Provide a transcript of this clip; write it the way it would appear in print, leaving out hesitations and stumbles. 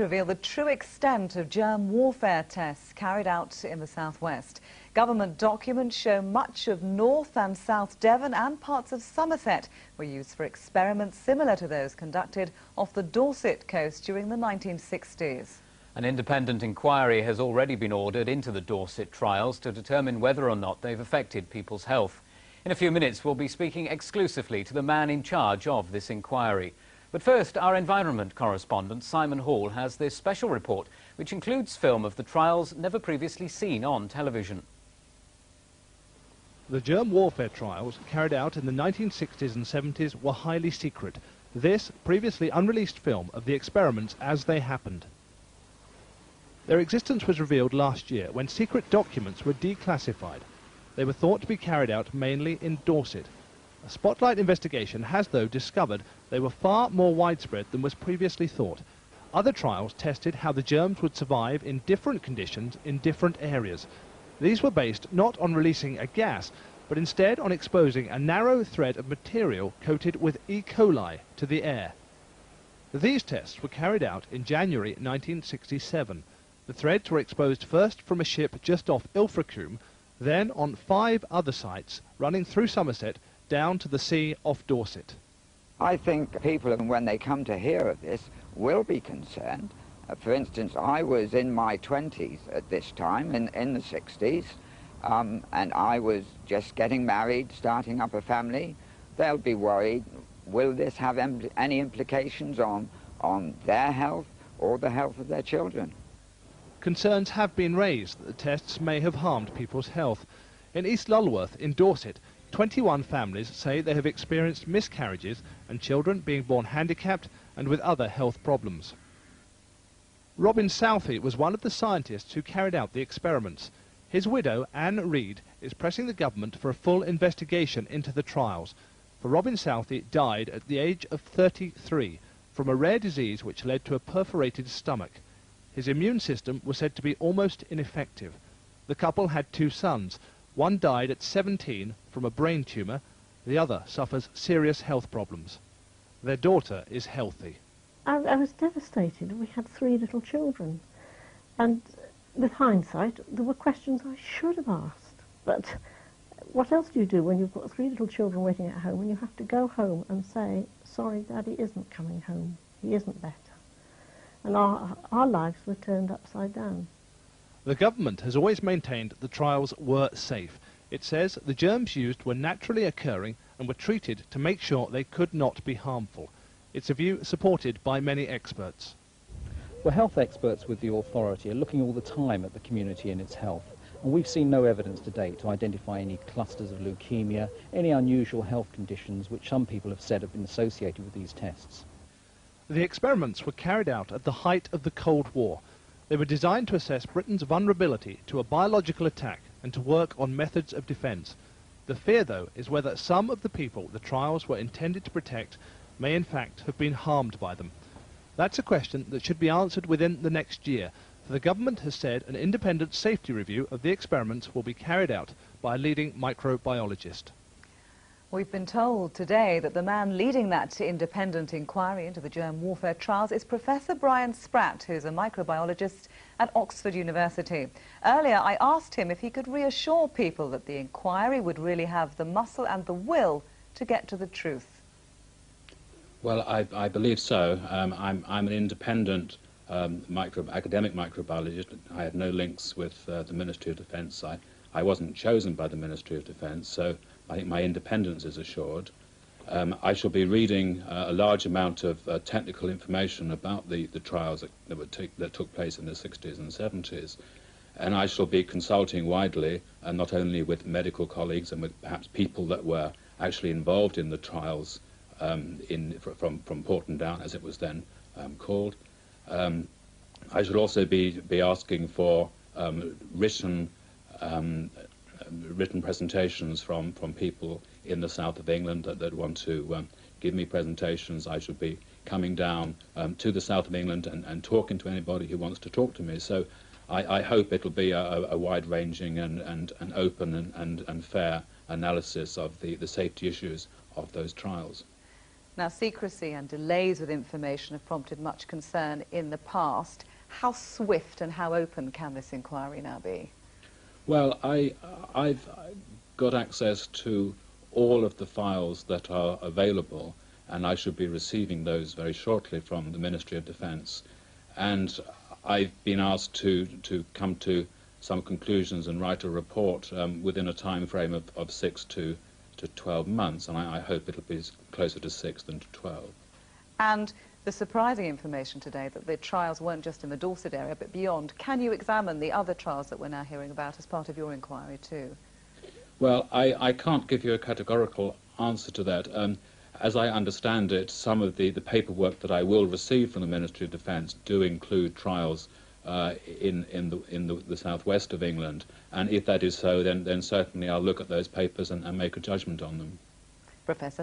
Reveal the true extent of germ warfare tests carried out in the southwest. Government documents show much of North and South Devon and parts of Somerset were used for experiments similar to those conducted off the Dorset coast during the 1960s. An independent inquiry has already been ordered into the Dorset trials to determine whether or not they've affected people's health. In a few minutes, we'll be speaking exclusively to the man in charge of this inquiry. But first, our environment correspondent, Simon Hall, has this special report, which includes film of the trials never previously seen on television. The germ warfare trials carried out in the 1960s and 70s were highly secret. This previously unreleased film of the experiments as they happened. Their existence was revealed last year when secret documents were declassified. They were thought to be carried out mainly in Dorset. A spotlight investigation has, though, discovered they were far more widespread than was previously thought. Other trials tested how the germs would survive in different conditions in different areas. These were based not on releasing a gas, but instead on exposing a narrow thread of material coated with E. coli to the air. These tests were carried out in January 1967. The threads were exposed first from a ship just off Ilfracombe, then on 5 other sites running through Somerset down to the sea off Dorset. I think people, when they come to hear of this, will be concerned. For instance, I was in my 20s at this time, in the 60s, and I was just getting married, starting up a family. They'll be worried, will this have any implications on their health or the health of their children? Concerns have been raised that the tests may have harmed people's health. In East Lulworth, in Dorset, 21 families say they have experienced miscarriages and children being born handicapped and with other health problems. Robin Southey was one of the scientists who carried out the experiments. His widow, Anne Reed, is pressing the government for a full investigation into the trials. For Robin Southey died at the age of 33 from a rare disease which led to a perforated stomach. His immune system was said to be almost ineffective. The couple had 2 sons. One died at 17 from a brain tumour, the other suffers serious health problems. Their daughter is healthy. I was devastated. We had 3 little children, and with hindsight there were questions I should have asked. But what else do you do when you've got 3 little children waiting at home and you have to go home and say, sorry, Daddy isn't coming home, he isn't better? And our lives were turned upside down. The government has always maintained the trials were safe. It says the germs used were naturally occurring and were treated to make sure they could not be harmful. It's a view supported by many experts. Well, health experts with the authority are looking all the time at the community and its health, and we've seen no evidence to date to identify any clusters of leukemia, any unusual health conditions which some people have said have been associated with these tests. The experiments were carried out at the height of the Cold War. They were designed to assess Britain's vulnerability to a biological attack and to work on methods of defence. The fear, though, is whether some of the people the trials were intended to protect may in fact have been harmed by them. That's a question that should be answered within the next year, for the government has said an independent safety review of the experiments will be carried out by a leading microbiologist. We've been told today that the man leading that independent inquiry into the germ warfare trials is Professor Brian Spratt, who's a microbiologist at Oxford University. Earlier, I asked him if he could reassure people that the inquiry would really have the muscle and the will to get to the truth. Well, I believe so. I'm an independent academic microbiologist. I had no links with the Ministry of Defence. I wasn't chosen by the Ministry of Defence, so I think my independence is assured. I shall be reading a large amount of technical information about the trials that took place in the 60s and 70s, and I shall be consulting widely, not only with medical colleagues and with perhaps people that were actually involved in the trials from Porton Down, as it was then called. I should also be asking for written presentations from people in the south of England that want to give me presentations. I should be coming down to the south of England and talking to anybody who wants to talk to me. So I hope it'll be a wide-ranging and open and fair analysis of the safety issues of those trials. Now, secrecy and delays with information have prompted much concern in the past. How swift and how open can this inquiry now be? Well, I've got access to all of the files that are available, and I should be receiving those very shortly from the Ministry of Defence. And I've been asked to come to some conclusions and write a report within a time frame of 6 to 12 months, and I hope it'll be closer to 6 than to 12. And the surprising information today that the trials weren't just in the Dorset area but beyond. Can you examine the other trials that we're now hearing about as part of your inquiry too? Well, I can't give you a categorical answer to that. As I understand it, some of the paperwork that I will receive from the Ministry of Defence do include trials in the southwest of England, and if that is so, then certainly I'll look at those papers and make a judgment on them. Professor,